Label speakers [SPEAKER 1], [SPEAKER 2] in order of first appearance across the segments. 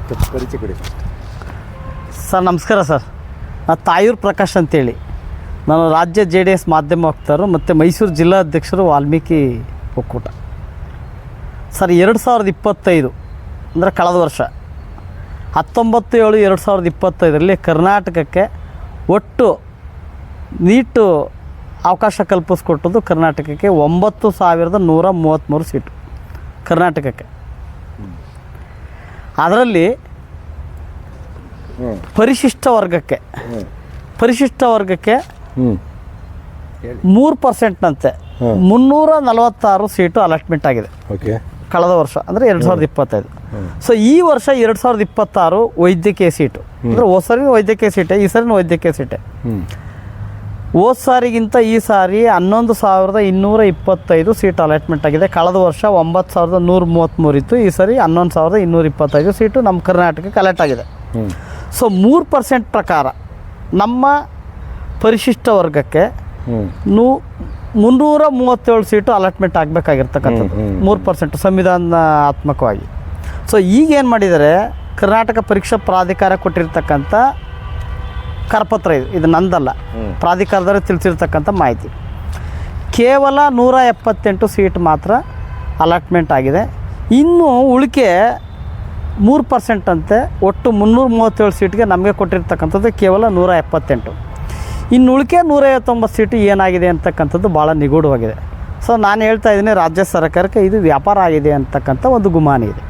[SPEAKER 1] ಪರಿಚಯ ಕೊಡಿ.
[SPEAKER 2] ಸರ್ ನಮಸ್ಕಾರ ಸರ್. ನಾನು ತಾಯೂರು ಪ್ರಕಾಶ್ ಅಂತೇಳಿ, ನಾನು ರಾಜ್ಯ JDS ಮಾಧ್ಯಮ ವಕ್ತಾರರು ಮತ್ತು ಮೈಸೂರು ಜಿಲ್ಲಾ ಅಧ್ಯಕ್ಷರು ವಾಲ್ಮೀಕಿ ಒಕ್ಕೂಟ. ಸರ್ 2025 ಅಂದರೆ ಕಳೆದ ವರ್ಷ 19/7/2025 ಕರ್ನಾಟಕಕ್ಕೆ ಒಟ್ಟು ನೀಟು ಅವಕಾಶ ಕಲ್ಪಿಸ್ಕೊಟ್ಟದ್ದು ಕರ್ನಾಟಕಕ್ಕೆ 9,133 ಸೀಟು ಕರ್ನಾಟಕಕ್ಕೆ. ಅದರಲ್ಲಿ ಪರಿಶಿಷ್ಟ ವರ್ಗಕ್ಕೆ 3%ನಂತೆ 346 ಸೀಟು ಅಲಾಟ್ಮೆಂಟ್ ಆಗಿದೆ ಕಳೆದ ವರ್ಷ ಅಂದರೆ 2025. ಸೊ ಈ ವರ್ಷ 2026 ವೈದ್ಯಕೀಯ ಸೀಟು ಅಂದರೆ ಹೋದ ಸಾರಿ ವೈದ್ಯಕೀಯ ಸೀಟೆ, ಈ ಸಾರಿನೂ ವೈದ್ಯಕೀಯ ಸೀಟೆ. ಹೋದ ಸಾರಿಗಿಂತ ಈ ಸಾರಿ 11,225 ಸೀಟ್ ಅಲಾಟ್ಮೆಂಟ್ ಆಗಿದೆ. ಕಳೆದ ವರ್ಷ 9,133 ಇತ್ತು, ಈ ಸಾರಿ 11,225 ಸೀಟು ನಮ್ಮ ಕರ್ನಾಟಕಕ್ಕೆ ಅಲಾಟ್ ಆಗಿದೆ. ಸೊ 3% ಪ್ರಕಾರ ನಮ್ಮ ಪರಿಶಿಷ್ಟ ವರ್ಗಕ್ಕೆ 337 ಸೀಟು ಅಲಾಟ್ಮೆಂಟ್ ಆಗಬೇಕಾಗಿರ್ತಕ್ಕಂಥದ್ದು 3% ಸಂವಿಧಾನಾತ್ಮಕವಾಗಿ. ಸೊ ಈಗೇನು ಮಾಡಿದ್ದಾರೆ, ಕರ್ನಾಟಕ ಪರೀಕ್ಷಾ ಪ್ರಾಧಿಕಾರ ಕೊಟ್ಟಿರ್ತಕ್ಕಂಥ ಕರಪತ್ರ ಇದು ನಂದಲ್ಲ, ಪ್ರಾಧಿಕಾರದವರೇ ತಿಳಿಸಿರ್ತಕ್ಕಂಥ ಮಾಹಿತಿ. ಕೇವಲ 178 ಸೀಟ್ ಮಾತ್ರ ಅಲಾಟ್ಮೆಂಟ್ ಆಗಿದೆ. ಇನ್ನು ಉಳಿಕೆ 3% ಅಂತೆ, ಒಟ್ಟು 337 ಸೀಟ್ಗೆ ನಮಗೆ ಕೊಟ್ಟಿರ್ತಕ್ಕಂಥದ್ದು ಕೇವಲ 178. ಇನ್ನು ಉಳಿಕೆ 159 ಸೀಟು ಏನಾಗಿದೆ ಅಂತಕ್ಕಂಥದ್ದು ಭಾಳ ನಿಗೂಢವಾಗಿದೆ. ಸೊ ನಾನು ಹೇಳ್ತಾ ಇದ್ದೀನಿ, ರಾಜ್ಯ ಸರ್ಕಾರಕ್ಕೆ ಇದು ವ್ಯಾಪಾರ ಆಗಿದೆ ಅಂತಕ್ಕಂಥ ಒಂದು ಗುಮಾನಿ ಇದೆ.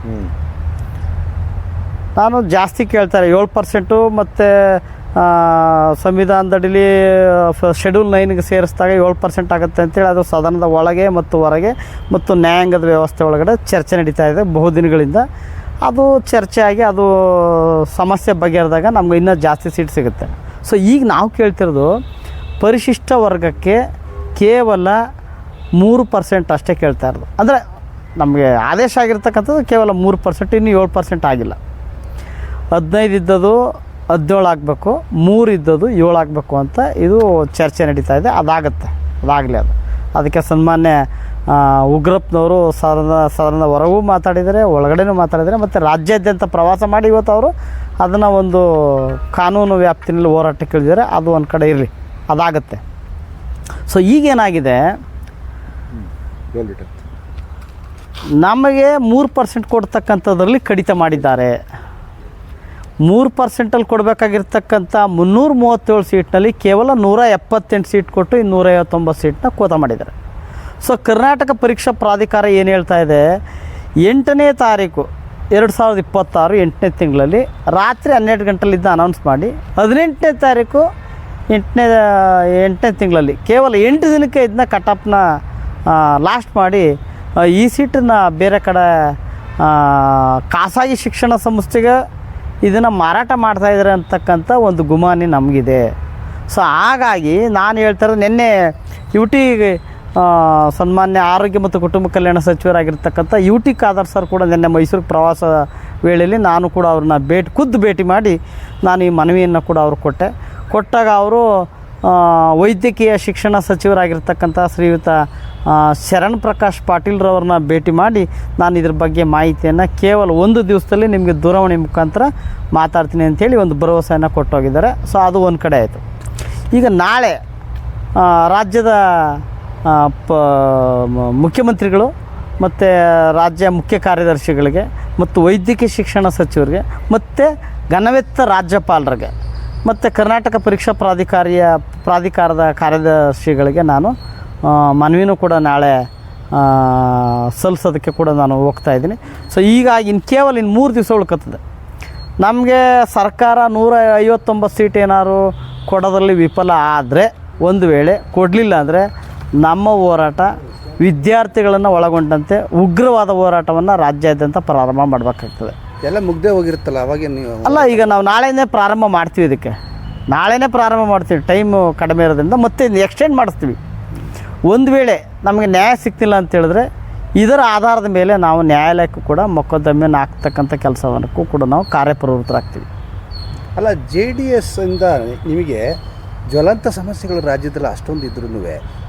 [SPEAKER 2] ನಾನು ಜಾಸ್ತಿ ಕೇಳ್ತಾರೆ 7% ಮತ್ತು ಸಂವಿಧಾನದಡಿಲಿ ಶೆಡ್ಯೂಲ್ 9ಗೆ ಸೇರಿಸಿದಾಗ 7% ಆಗುತ್ತೆ ಅಂತೇಳಿ ಅದು ಸದನದ ಒಳಗೆ ಮತ್ತು ಹೊರಗೆ ಮತ್ತು ನ್ಯಾಯಾಂಗದ ವ್ಯವಸ್ಥೆ ಒಳಗಡೆ ಚರ್ಚೆ ನಡೀತಾ ಇದೆ ಬಹುದಿನಗಳಿಂದ. ಅದು ಚರ್ಚೆ ಆಗಿ ಅದು ಸಮಸ್ಯೆ ಬಗೆಹರಿದಾಗ ನಮ್ಗೆ ಇನ್ನೂ ಜಾಸ್ತಿ ಸೀಟ್ ಸಿಗುತ್ತೆ. ಸೊ ಈಗ ನಾವು ಕೇಳ್ತಿರೋದು ಪರಿಶಿಷ್ಟ ವರ್ಗಕ್ಕೆ ಕೇವಲ 3% ಅಷ್ಟೇ ಕೇಳ್ತಾ ಇರೋದು. ಅಂದರೆ ನಮಗೆ ಆದೇಶ ಆಗಿರ್ತಕ್ಕಂಥದ್ದು ಕೇವಲ 3%, ಇನ್ನು 7% ಆಗಿಲ್ಲ. 15 ಇದ್ದದ್ದು 17 ಆಗಬೇಕು, 3 ಇದ್ದದ್ದು 7 ಆಗಬೇಕು ಅಂತ ಇದು ಚರ್ಚೆ ನಡೀತಾ ಇದೆ. ಅದಾಗತ್ತೆ, ಅದಾಗಲಿ. ಅದಕ್ಕೆ ಸನ್ಮಾನ್ಯ ಉಗ್ರಪ್ಪನವರು ಸದನದ ಹೊರಗೂ ಮಾತಾಡಿದ್ದಾರೆ, ಒಳಗಡೆನೂ ಮಾತಾಡಿದ್ದಾರೆ, ಮತ್ತು ರಾಜ್ಯಾದ್ಯಂತ ಪ್ರವಾಸ ಮಾಡಿ ಇವತ್ತು ಅವರು ಅದನ್ನು ಒಂದು ಕಾನೂನು ವ್ಯಾಪ್ತಿನಲ್ಲಿ ಹೋರಾಟಕ್ಕೆ ಇಳಿದಿದ್ದಾರೆ. ಅದು ಒಂದು ಕಡೆ ಇರಲಿ, ಅದಾಗತ್ತೆ. ಸೊ ಈಗೇನಾಗಿದೆ, ನಮಗೆ 3% ಕೊಡ್ತಕ್ಕಂಥದ್ರಲ್ಲಿ ಕಡಿತ ಮಾಡಿದ್ದಾರೆ. 3%ಅಲ್ಲಿ ಕೊಡಬೇಕಾಗಿರ್ತಕ್ಕಂಥ 337 ಸೀಟ್ನಲ್ಲಿ ಕೇವಲ 178 ಸೀಟ್ ಕೊಟ್ಟು 259 ಸೀಟ್ನ ಕೋತ ಮಾಡಿದ್ದಾರೆ. ಸೊ ಕರ್ನಾಟಕ ಪರೀಕ್ಷಾ ಪ್ರಾಧಿಕಾರ ಏನು ಹೇಳ್ತಾ ಇದೆ, 8ನೇ ತಾರೀಕು 2026 8ನೇ ತಿಂಗಳಲ್ಲಿ ರಾತ್ರಿ 12 ಗಂಟೆಲಿದ್ದ ಅನೌನ್ಸ್ ಮಾಡಿ 18ನೇ ತಾರೀಕು 8ನೇ ತಿಂಗಳಲ್ಲಿ ಕೇವಲ 8 ದಿನಕ್ಕೆ ಇದನ್ನ ಕಟಾಪ್ನ ಲಾಸ್ಟ್ ಮಾಡಿ ಈ ಸೀಟನ್ನು ಬೇರೆ ಕಡೆ ಖಾಸಗಿ ಶಿಕ್ಷಣ ಸಂಸ್ಥೆಗೆ ಇದನ್ನು ಮಾರಾಟ ಮಾಡ್ತಾಯಿದ್ದಾರೆ ಅಂತಕ್ಕಂಥ ಒಂದು ಗುಮಾನಿ ನಮಗಿದೆ. ಸೊ ಹಾಗಾಗಿ ನಾನು ಹೇಳ್ತಾರೆ, ನಿನ್ನೆ UT ಸನ್ಮಾನ್ಯ ಆರೋಗ್ಯ ಮತ್ತು ಕುಟುಂಬ ಕಲ್ಯಾಣ ಸಚಿವರಾಗಿರ್ತಕ್ಕಂಥ UT ಖಾದರ್ ಸರ್ ಕೂಡ ನಿನ್ನೆ ಮೈಸೂರು ಪ್ರವಾಸ ವೇಳೆಯಲ್ಲಿ ನಾನು ಕೂಡ ಅವ್ರನ್ನ ಖುದ್ದು ಭೇಟಿ ಮಾಡಿ ನಾನು ಈ ಮನವಿಯನ್ನು ಕೂಡ ಅವ್ರು ಕೊಟ್ಟಾಗ ಅವರು ವೈದ್ಯಕೀಯ ಶಿಕ್ಷಣ ಸಚಿವರಾಗಿರ್ತಕ್ಕಂಥ ಶ್ರೀಯುತ ಶರಣ್ ಪ್ರಕಾಶ್ ಪಾಟೀಲ್ರವ್ರನ್ನ ಭೇಟಿ ಮಾಡಿ ನಾನು ಇದ್ರ ಬಗ್ಗೆ ಮಾಹಿತಿಯನ್ನು ಕೇವಲ 1 ದಿವಸದಲ್ಲಿ ನಿಮಗೆ ದೂರವಾಣಿ ಮುಖಾಂತರ ಮಾತಾಡ್ತೀನಿ ಅಂಥೇಳಿ ಒಂದು ಭರವಸೆಯನ್ನು ಕೊಟ್ಟೋಗಿದ್ದಾರೆ. ಸೊ ಅದು ಒಂದು ಕಡೆ ಆಯಿತು. ಈಗ ನಾಳೆ ರಾಜ್ಯದ ಮುಖ್ಯಮಂತ್ರಿಗಳು ಮತ್ತು ರಾಜ್ಯ ಮುಖ್ಯ ಕಾರ್ಯದರ್ಶಿಗಳಿಗೆ ಮತ್ತು ವೈದ್ಯಕೀಯ ಶಿಕ್ಷಣ ಸಚಿವರಿಗೆ ಮತ್ತು ಘನವೆತ್ತ ರಾಜ್ಯಪಾಲರಿಗೆ ಮತ್ತು ಕರ್ನಾಟಕ ಪರೀಕ್ಷಾ ಪ್ರಾಧಿಕಾರದ ಕಾರ್ಯದರ್ಶಿಗಳಿಗೆ ನಾನು ಮನವಿನೂ ಕೂಡ ನಾಳೆ ಸಲ್ಲಿಸೋದಕ್ಕೆ ಕೂಡ ನಾನು ಹೋಗ್ತಾ ಇದ್ದೀನಿ. ಸೊ ಈಗ ಕೇವಲ 3 ದಿವಸ ಉಳ್ಕತ್ತದೆ. ನಮಗೆ ಸರ್ಕಾರ 159 ಸೀಟ್ ಏನಾದ್ರು ಕೊಡೋದ್ರಲ್ಲಿ ವಿಫಲ ಆದರೆ, ಒಂದು ವೇಳೆ ಕೊಡಲಿಲ್ಲ ಅಂದರೆ ನಮ್ಮ ಹೋರಾಟ ವಿದ್ಯಾರ್ಥಿಗಳನ್ನು ಒಳಗೊಂಡಂತೆ ಉಗ್ರವಾದ ಹೋರಾಟವನ್ನು ರಾಜ್ಯಾದ್ಯಂತ ಪ್ರಾರಂಭ ಮಾಡಬೇಕಾಗ್ತದೆ.
[SPEAKER 1] ಎಲ್ಲ ಮುಗ್ದೇ ಹೋಗಿರುತ್ತಲ್ಲ ಅವಾಗ ನೀವು
[SPEAKER 2] ಅಲ್ಲ, ಈಗ ನಾವು ನಾಳೆನೇ ಪ್ರಾರಂಭ ಮಾಡ್ತೀವಿ. ಇದಕ್ಕೆ ನಾಳೆನೇ ಪ್ರಾರಂಭ ಮಾಡ್ತೀವಿ. ಟೈಮು ಕಡಿಮೆ ಇರೋದ್ರಿಂದ ಮತ್ತೆ ಎಕ್ಸ್ಟೆಂಡ್ ಮಾಡಿಸ್ತೀವಿ. ಒಂದು ವೇಳೆ ನಮಗೆ ನ್ಯಾಯ ಸಿಗ್ತಿಲ್ಲ ಅಂತ ಹೇಳಿದ್ರೆ ಇದರ ಆಧಾರದ ಮೇಲೆ ನಾವು ನ್ಯಾಯಾಲಯಕ್ಕೂ ಕೂಡ ಮೊಕದ್ದಮೆಯನ್ನು ಹಾಕ್ತಕ್ಕಂಥ ಕೆಲಸವನ್ನಕ್ಕೂ ಕೂಡ ನಾವು ಕಾರ್ಯಪ್ರವೃತ್ತರಾಗ್ತೀವಿ.
[SPEAKER 1] ಅಲ್ಲ, JDS ಇಂದ ನಿಮಗೆ ಜ್ವಲಂತ ಸಮಸ್ಯೆಗಳು ರಾಜ್ಯದಲ್ಲಿ ಅಷ್ಟೊಂದು ಇದ್ರೂ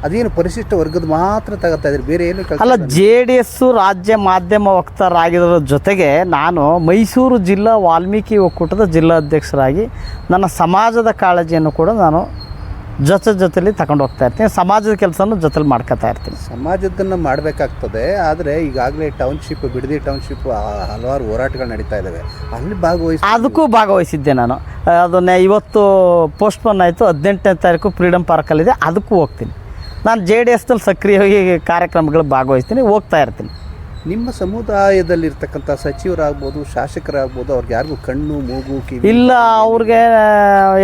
[SPEAKER 1] ಅದೇನು ಪರಿಶಿಷ್ಟ ವರ್ಗದ ಮಾತ್ರ ತಗೋತಾ ಇದ್ರೆ ಬೇರೆ ಏನು
[SPEAKER 2] ಅಲ್ಲ, JDS ರಾಜ್ಯ ಮಾಧ್ಯಮ ವಕ್ತಾರರಾಗಿರೋದ್ರ ಜೊತೆಗೆ ನಾನು ಮೈಸೂರು ಜಿಲ್ಲಾ ವಾಲ್ಮೀಕಿ ಒಕ್ಕೂಟದ ಜಿಲ್ಲಾ ಅಧ್ಯಕ್ಷರಾಗಿ ನನ್ನ ಸಮಾಜದ ಕಾಳಜಿಯನ್ನು ಕೂಡ ನಾನು ಜೊತೆಲಿ ತಗೊಂಡು ಹೋಗ್ತಾ ಇರ್ತೀನಿ. ಸಮಾಜದ ಕೆಲಸನೂ ಜೊತೆಲಿ ಮಾಡ್ಕೊತಾ ಇರ್ತೀನಿ.
[SPEAKER 1] ಸಮಾಜದನ್ನು ಮಾಡಬೇಕಾಗ್ತದೆ. ಆದರೆ ಈಗಾಗಲೇ ಟೌನ್ಶಿಪ್, ಬಿಡದಿ ಟೌನ್ಶಿಪ್ ಹಲವಾರು ಹೋರಾಟಗಳು ನಡೀತಾ ಇದ್ದಾವೆ. ಅಲ್ಲಿ
[SPEAKER 2] ಅದಕ್ಕೂ ಭಾಗವಹಿಸಿದ್ದೆ ನಾನು. ಅದನ್ನೇ ಇವತ್ತು ಪೋಸ್ಟ್ಪೋನ್ ಆಯಿತು. 18ನೇ ತಾರೀಕು ಫ್ರೀಡಮ್ ಪಾರ್ಕಲ್ಲಿದೆ, ಅದಕ್ಕೂ ಹೋಗ್ತೀನಿ. ನಾನು JDSನಲ್ಲಿ ಸಕ್ರಿಯವಾಗಿ ಕಾರ್ಯಕ್ರಮಗಳು ಭಾಗವಹಿಸ್ತೀನಿ, ಹೋಗ್ತಾ ಇರ್ತೀನಿ.
[SPEAKER 1] ನಿಮ್ಮ ಸಮುದಾಯದಲ್ಲಿರ್ತಕ್ಕಂಥ ಸಚಿವರಾಗ್ಬೋದು, ಶಾಸಕರಾಗ್ಬೋದು, ಅವ್ರಿಗೆ ಯಾರಿಗೂ ಕಣ್ಣು ಮೂಗು ಕಿವಿ
[SPEAKER 2] ಇಲ್ಲ, ಅವ್ರಿಗೆ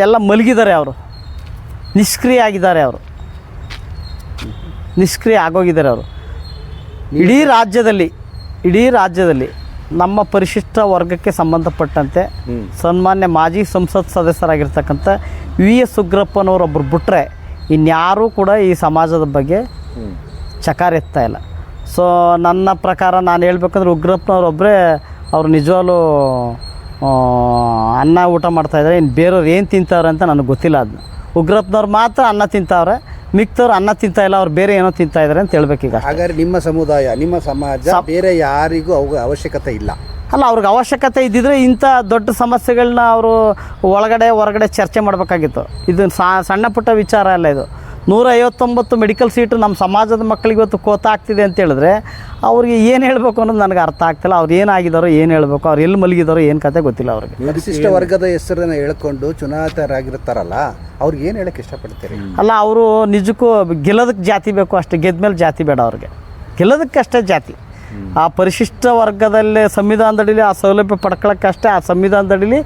[SPEAKER 2] ಎಲ್ಲ ಮಲಗಿದ್ದಾರೆ. ಅವರು ನಿಷ್ಕ್ರಿಯ ಆಗಿದ್ದಾರೆ. ಅವರು ನಿಷ್ಕ್ರಿಯ ಆಗೋಗಿದ್ದಾರೆ. ಅವರು ಇಡೀ ರಾಜ್ಯದಲ್ಲಿ ನಮ್ಮ ಪರಿಶಿಷ್ಟ ವರ್ಗಕ್ಕೆ ಸಂಬಂಧಪಟ್ಟಂತೆ ಸನ್ಮಾನ್ಯ ಮಾಜಿ ಸಂಸತ್ ಸದಸ್ಯರಾಗಿರ್ತಕ್ಕಂಥ VS ಉಗ್ರಪ್ಪನವರೊಬ್ಬರು ಬಿಟ್ಟರೆ ಇನ್ಯಾರೂ ಕೂಡ ಈ ಸಮಾಜದ ಬಗ್ಗೆ ಚಕಾರ ಎತ್ತಾ ಇಲ್ಲ. ಸೊ ನನ್ನ ಪ್ರಕಾರ ನಾನು ಹೇಳ್ಬೇಕಂದ್ರೆ ಉಗ್ರಪ್ಪನವರೊಬ್ಬರೇ ಅವ್ರು ನಿಜವಾಗ್ಲೂ ಅನ್ನ ಊಟ ಮಾಡ್ತಾಯಿದ್ದಾರೆ. ಇನ್ನು ಬೇರೆಯವ್ರು ಏನು ತಿಂತಾವ್ರೆ ಅಂತ ನನಗೆ ಗೊತ್ತಿಲ್ಲ. ಅದನ್ನ ಉಗ್ರಪ್ಪನವ್ರು ಮಾತ್ರ ಅನ್ನ ತಿಂತಾವ್ರೆ, ಮಿಕ್ತವ್ರು ಅನ್ನ ತಿಂತಾ ಇಲ್ಲ, ಅವ್ರು ಬೇರೆ ಏನೋ ತಿಂತಾ ಇದ್ದಾರೆ ಅಂತ ಹೇಳ್ಬೇಕೀಗ.
[SPEAKER 1] ಹಾಗಾದ್ರೆ ನಿಮ್ಮ ಸಮುದಾಯ, ನಿಮ್ಮ ಸಮಾಜ ಬೇರೆ ಯಾರಿಗೂ ಅವಶ್ಯಕತೆ ಇಲ್ಲ.
[SPEAKER 2] ಅಲ್ಲ, ಅವ್ರಿಗೆ ಅವಶ್ಯಕತೆ ಇದ್ದಿದ್ರೆ ಇಂಥ ದೊಡ್ಡ ಸಮಸ್ಯೆಗಳನ್ನ ಅವರು ಹೊರಗಡೆ ಚರ್ಚೆ ಮಾಡಬೇಕಾಗಿತ್ತು. ಇದು ಸಣ್ಣ ಪುಟ್ಟ ವಿಚಾರ ಅಲ್ಲ. ಇದು 159 ಮೆಡಿಕಲ್ ಸೀಟು ನಮ್ಮ ಸಮಾಜದ ಮಕ್ಕಳಿಗೆ ಇವತ್ತು ಕೋತ ಆಗ್ತಿದೆ ಅಂತ ಹೇಳಿದ್ರೆ ಅವ್ರಿಗೆ ಏನು ಹೇಳಬೇಕು ಅನ್ನೋದು ನನಗೆ ಅರ್ಥ ಆಗ್ತಿಲ್ಲ. ಅವ್ರು ಏನಾಗಿದ್ದಾರೋ, ಏನು ಹೇಳಬೇಕು, ಅವ್ರು ಎಲ್ಲಿ ಮಲಗಿದಾರೋ, ಏನು ಕತೆ ಗೊತ್ತಿಲ್ಲ ಅವ್ರಿಗೆ.
[SPEAKER 1] ಪರಿಶಿಷ್ಟ ವರ್ಗದ ಹೆಸರನ್ನು ಹೇಳ್ಕೊಂಡು ಚುನಾಯಿತರಾಗಿರ್ತಾರಲ್ಲ, ಅವ್ರಿಗೆ ಏನು ಹೇಳಕ್ಕೆ ಇಷ್ಟಪಡ್ತೀರಿ?
[SPEAKER 2] ಅಲ್ಲ, ಅವರು ನಿಜಕ್ಕೂ ಗೆಲ್ಲೋದಕ್ಕೆ ಜಾತಿ ಬೇಕು ಅಷ್ಟೇ, ಗೆದ್ಮೇಲೆ ಜಾತಿ ಬೇಡ ಅವ್ರಿಗೆ. ಗೆಲ್ಲೋದಕ್ಕಷ್ಟೇ ಜಾತಿ. ಆ ಪರಿಶಿಷ್ಟ ವರ್ಗದಲ್ಲಿ ಸಂವಿಧಾನದಡಿಲಿ ಆ ಸೌಲಭ್ಯ ಪಡ್ಕೊಳ್ಳೋಕ್ಕಷ್ಟೇ, ಆ ಸಂವಿಧಾನದಡಿಲಿ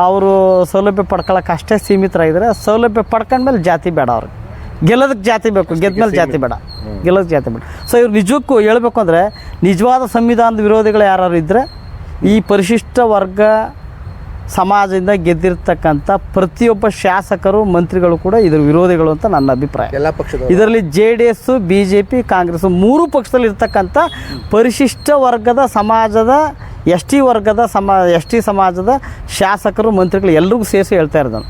[SPEAKER 2] ಅವರು ಸೌಲಭ್ಯ ಪಡ್ಕೊಳ್ಳೋಕ್ಕಷ್ಟೇ ಸೀಮಿತರಾಗಿದ್ದಾರೆ. ಸೌಲಭ್ಯ ಪಡ್ಕೊಂಡ್ಮೇಲೆ ಜಾತಿ ಬೇಡ ಅವ್ರಿಗೆ. ಗೆಲ್ಲೋದಕ್ಕೆ ಜಾತಿ ಬೇಕು, ಗೆದ್ಮೇಲೆ ಜಾತಿ ಬೇಡ, ಗೆಲ್ಲೋದಕ್ಕೆ ಜಾತಿ ಬೇಡ. ಸೊ ಇವ್ರು ನಿಜಕ್ಕೂ ಹೇಳ್ಬೇಕು ಅಂದರೆ ನಿಜವಾದ ಸಂವಿಧಾನದ ವಿರೋಧಿಗಳು ಯಾರು ಇದ್ದರೆ ಈ ಪರಿಶಿಷ್ಟ ವರ್ಗ ಸಮಾಜದಿಂದ ಗೆದ್ದಿರ್ತಕ್ಕಂಥ ಪ್ರತಿಯೊಬ್ಬ ಶಾಸಕರು, ಮಂತ್ರಿಗಳು ಕೂಡ ಇದ್ರ ವಿರೋಧಿಗಳು ಅಂತ ನನ್ನ ಅಭಿಪ್ರಾಯ.
[SPEAKER 1] ಎಲ್ಲ ಪಕ್ಷದ
[SPEAKER 2] ಇದರಲ್ಲಿ JDS, BJP, ಕಾಂಗ್ರೆಸ್ 3 ಪಕ್ಷದಲ್ಲಿ ಇರ್ತಕ್ಕಂಥ ಪರಿಶಿಷ್ಟ ವರ್ಗದ ಸಮಾಜದ ST ವರ್ಗದ ST ಸಮಾಜದ ಶಾಸಕರು, ಮಂತ್ರಿಗಳು ಎಲ್ರಿಗೂ ಸೇರಿಸಿ ಹೇಳ್ತಾ ಇರೋದು.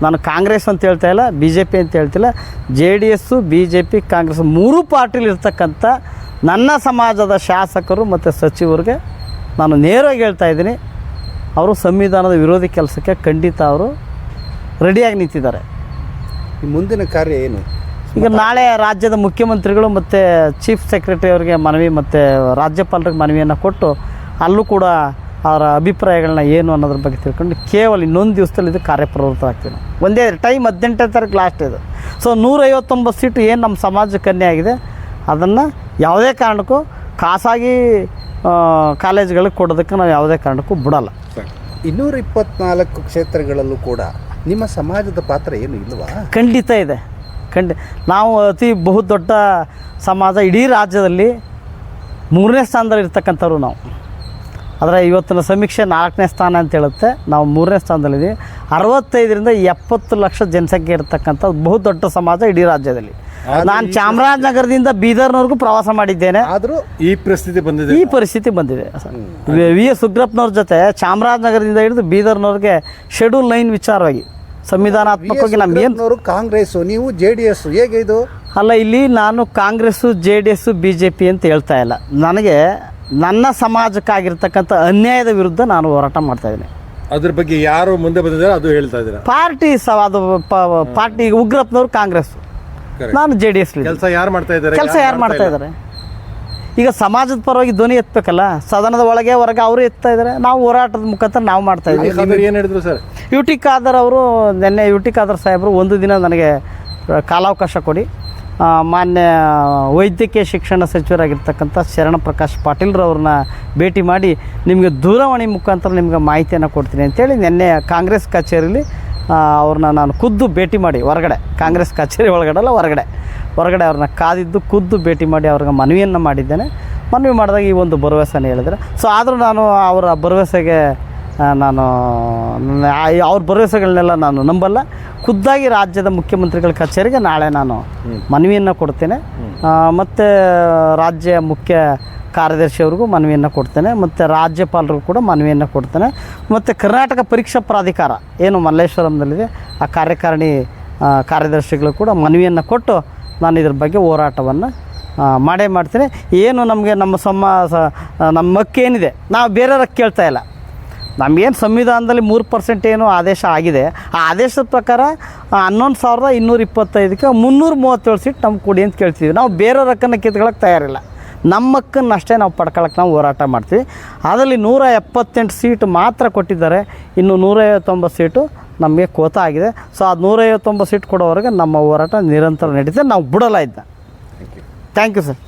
[SPEAKER 2] ನಾನು ಕಾಂಗ್ರೆಸ್ ಅಂತ ಹೇಳ್ತಾ ಇಲ್ಲ, BJP ಅಂತ ಹೇಳ್ತಿಲ್ಲ. JDS, BJP, ಕಾಂಗ್ರೆಸ್ 3 ಪಾರ್ಟಿಲಿ ಇರ್ತಕ್ಕಂಥ ನನ್ನ ಸಮಾಜದ ಶಾಸಕರು ಮತ್ತು ಸಚಿವರಿಗೆ ನಾನು ನೇರವಾಗಿ ಹೇಳ್ತಾ ಇದ್ದೀನಿ, ಅವರು ಸಂವಿಧಾನದ ವಿರೋಧಿ ಕೆಲಸಕ್ಕೆ ಖಂಡಿತ ಅವರು ರೆಡಿಯಾಗಿ ನಿಂತಿದ್ದಾರೆ.
[SPEAKER 1] ಮುಂದಿನ ಕಾರ್ಯ ಏನು?
[SPEAKER 2] ಈಗ ನಾಳೆ ರಾಜ್ಯದ ಮುಖ್ಯಮಂತ್ರಿಗಳು ಮತ್ತು ಚೀಫ್ ಸೆಕ್ರೆಟರಿ ಅವರಿಗೆ ಮನವಿ ಮತ್ತು ರಾಜ್ಯಪಾಲರಿಗೆ ಮನವಿಯನ್ನು ಕೊಟ್ಟು ಅಲ್ಲೂ ಕೂಡ ಅವರ ಅಭಿಪ್ರಾಯಗಳನ್ನ ಏನು ಅನ್ನೋದ್ರ ಬಗ್ಗೆ ತಿಳ್ಕೊಂಡು ಕೇವಲ ಇನ್ನೊಂದು ದಿವಸದಲ್ಲಿ ಇದು ಕಾರ್ಯಪ್ರವೃತ್ತರಾಗ್ತೀವಿ. ಒಂದೇ ಟೈಮ್ 18ನೇ ತಾರೀಕು ಲಾಸ್ಟ್ ಇದು. ಸೊ 159 ಸೀಟು ಏನು ನಮ್ಮ ಸಮಾಜಕ್ಕೆ ಕನ್ಯೆ ಆಗಿದೆ, ಅದನ್ನು ಯಾವುದೇ ಕಾರಣಕ್ಕೂ ಖಾಸಗಿ ಕಾಲೇಜುಗಳಿಗೆ ಕೊಡೋದಕ್ಕೆ ನಾವು ಯಾವುದೇ ಕಾರಣಕ್ಕೂ ಬಿಡಲ್ಲ.
[SPEAKER 1] 224 ಕ್ಷೇತ್ರಗಳಲ್ಲೂ ಕೂಡ ನಿಮ್ಮ ಸಮಾಜದ ಪಾತ್ರ ಏನು ಇಲ್ವಾ?
[SPEAKER 2] ಖಂಡಿತ ಇದೆ. ನಾವು ಅತಿ ಬಹುದೊಡ್ಡ ಸಮಾಜ. ಇಡೀ ರಾಜ್ಯದಲ್ಲಿ 3ನೇ ಸ್ಥಾನದಲ್ಲಿ ಇರ್ತಕ್ಕಂಥವ್ರು ನಾವು. ಆದರೆ ಇವತ್ತಿನ ಸಮೀಕ್ಷೆ 4ನೇ ಸ್ಥಾನ ಅಂತ ಹೇಳುತ್ತೆ. ನಾವು 3ನೇ ಸ್ಥಾನದಲ್ಲಿದ್ದೀವಿ. 65ರಿಂದ 70 ಲಕ್ಷ ಜನಸಂಖ್ಯೆ ಇರತಕ್ಕಂಥ ಬಹುದೊಡ್ಡ ಸಮಾಜ ಇಡೀ ರಾಜ್ಯದಲ್ಲಿ. ನಾನು ಚಾಮರಾಜನಗರದಿಂದ ಬೀದರ್ನವರೆಗೂ ಪ್ರವಾಸ ಮಾಡಿದ್ದೇನೆ.
[SPEAKER 1] ಆದರೂ ಈ
[SPEAKER 2] ಪರಿಸ್ಥಿತಿ ಬಂದಿದೆ. VS ಉಗ್ರಪ್ಪನವ್ರ ಜೊತೆ ಚಾಮರಾಜನಗರದಿಂದ ಹಿಡಿದು ಬೀದರ್ನವ್ರಿಗೆ ಶೆಡ್ಯೂಲ್ 9 ವಿಚಾರವಾಗಿ ಸಂವಿಧಾನಾತ್ಮಕವಾಗಿ ನಮ್ಗೇನು
[SPEAKER 1] ಕಾಂಗ್ರೆಸ್, ನೀವು JDS, ಹೇಗೆ ಇದು?
[SPEAKER 2] ಅಲ್ಲ, ಇಲ್ಲಿ ನಾನು ಕಾಂಗ್ರೆಸ್ಸು, JDS, BJP ಅಂತ ಹೇಳ್ತಾ ಇಲ್ಲ. ನನಗೆ ನನ್ನ ಸಮಾಜಕ್ಕಾಗಿರ್ತಕ್ಕಂಥ ಅನ್ಯಾಯದ ವಿರುದ್ಧ ನಾನು ಹೋರಾಟ ಮಾಡ್ತಾಯಿದ್ದೀನಿ.
[SPEAKER 3] ಅದ್ರ ಬಗ್ಗೆ ಯಾರು ಮುಂದೆ ಬಂದಿದ್ದಾರೆ ಅದು ಹೇಳ್ತಾ ಇದ್ದೀರಾ?
[SPEAKER 2] ಪಾರ್ಟಿ ಉಗ್ರಪ್ಪನವ್ರು ಕಾಂಗ್ರೆಸ್, ನಾನು JDS.
[SPEAKER 3] ಕೆಲಸ ಯಾರು ಮಾಡ್ತಾ
[SPEAKER 2] ಇದ್ದಾರೆ? ಈಗ ಸಮಾಜದ ಪರವಾಗಿ ಧ್ವನಿ ಎತ್ತಬೇಕಲ್ಲ. ಸದನದ ಒಳಗೆ ಹೊರಗೆ ಅವರು ಎತ್ತಾ ಇದ್ದಾರೆ, ನಾವು ಹೋರಾಟದ ಮುಖಾಂತರ ನಾವು ಮಾಡ್ತಾ ಇದ್ದೀವಿ.
[SPEAKER 3] ಏನು ಹೇಳಿದ್ರು ಸರ್?
[SPEAKER 2] UT ಖಾದರ್ ಅವರು ನಿನ್ನೆ UT ಖಾದರ್ ಸಾಹೇಬರು ಒಂದು ದಿನ ನನಗೆ ಕಾಲಾವಕಾಶ ಕೊಡಿ, ಮಾನ್ಯ ವೈದ್ಯಕೀಯ ಶಿಕ್ಷಣ ಸಚಿವರಾಗಿರ್ತಕ್ಕಂಥ ಶರಣ ಪ್ರಕಾಶ್ ಪಾಟೀಲ್ರವ್ರನ್ನ ಭೇಟಿ ಮಾಡಿ ನಿಮಗೆ ದೂರವಾಣಿ ಮುಖಾಂತರ ನಿಮ್ಗೆ ಮಾಹಿತಿಯನ್ನು ಕೊಡ್ತೀನಿ ಅಂತೇಳಿ ನಿನ್ನೆ ಕಾಂಗ್ರೆಸ್ ಕಚೇರಿಯಲ್ಲಿ ಅವ್ರನ್ನ ನಾನು ಖುದ್ದು ಭೇಟಿ ಮಾಡಿ ಹೊರಗಡೆ, ಕಾಂಗ್ರೆಸ್ ಕಚೇರಿ ಒಳಗಡೆ ಹೊರಗಡೆ ಅವ್ರನ್ನ ಕಾದಿದ್ದು ಖುದ್ದು ಭೇಟಿ ಮಾಡಿ ಅವ್ರಿಗೆ ಮನವಿಯನ್ನು ಮಾಡಿದ್ದೇನೆ. ಮನವಿ ಮಾಡಿದಾಗ ಈ ಒಂದು ಭರವಸೆನ ಹೇಳಿದರೆ. ಸೊ ಆದರೂ ನಾನು ಅವರ ಭರವಸೆಗೆ ಅವ್ರ ಭರವಸೆಗಳನ್ನೆಲ್ಲ ನಾನು ನಂಬಲ್ಲ. ಖುದ್ದಾಗಿ ರಾಜ್ಯದ ಮುಖ್ಯಮಂತ್ರಿಗಳ ಕಚೇರಿಗೆ ನಾಳೆ ನಾನು ಮನವಿಯನ್ನು ಕೊಡ್ತೇನೆ. ಮತ್ತು ರಾಜ್ಯ ಮುಖ್ಯ ಕಾರ್ಯದರ್ಶಿಯವ್ರಿಗೂ ಮನವಿಯನ್ನು ಕೊಡ್ತೇನೆ, ಮತ್ತು ರಾಜ್ಯಪಾಲರಿಗೂ ಕೂಡ ಮನವಿಯನ್ನು ಕೊಡ್ತೇನೆ. ಮತ್ತು ಕರ್ನಾಟಕ ಪರೀಕ್ಷಾ ಪ್ರಾಧಿಕಾರ ಏನು ಮಲ್ಲೇಶ್ವರಂದಲ್ಲಿದೆ, ಆ ಕಾರ್ಯಕಾರಿಣಿ ಕಾರ್ಯದರ್ಶಿಗಳು ಕೂಡ ಮನವಿಯನ್ನು ಕೊಟ್ಟು ನಾನು ಇದ್ರ ಬಗ್ಗೆ ಹೋರಾಟವನ್ನು ಮಾಡೇ ಮಾಡ್ತೀನಿ. ಏನು ನಮಗೆ ನಮ್ಮ ಹಕ್ಕೇನಿದೆ ನಾವು ಬೇರೆಯವ್ರಿಗೆ ಕೇಳ್ತಾ ಇಲ್ಲ. ನಮಗೇನು ಸಂವಿಧಾನದಲ್ಲಿ 3% ಏನು ಆದೇಶ ಆಗಿದೆ, ಆ ಆದೇಶದ ಪ್ರಕಾರ 11,225ಕ್ಕೆ 337 ಸೀಟ್ ನಮ್ಗೆ ಕೊಡಿ ಅಂತ ಕೇಳ್ತೀವಿ. ನಾವು ಬೇರೆಯವ್ರ ಹಕ್ಕನ್ನು ಕಿತ್ಕೊಳ್ಳೋಕೆ ತಯಾರಿಲ್ಲ. ನಮ್ಮ ಹಕ್ಕನ್ನು ಅಷ್ಟೇ ನಾವು ಪಡ್ಕೊಳ್ಳೋಕೆ ನಾವು ಹೋರಾಟ ಮಾಡ್ತೀವಿ. ಅದರಲ್ಲಿ 178 ಸೀಟು ಮಾತ್ರ ಕೊಟ್ಟಿದ್ದಾರೆ, ಇನ್ನು 159 ಸೀಟು ನಮಗೆ ಕೋತಾ ಆಗಿದೆ. ಸೊ ಅದು 159 ಸೀಟ್ ಕೊಡೋವರೆಗೆ ನಮ್ಮ ಹೋರಾಟ ನಿರಂತರ ನಡೀತದೆ, ನಾವು ಬಿಡಲ್ಲ ಇದ್ದ. Thank you sir.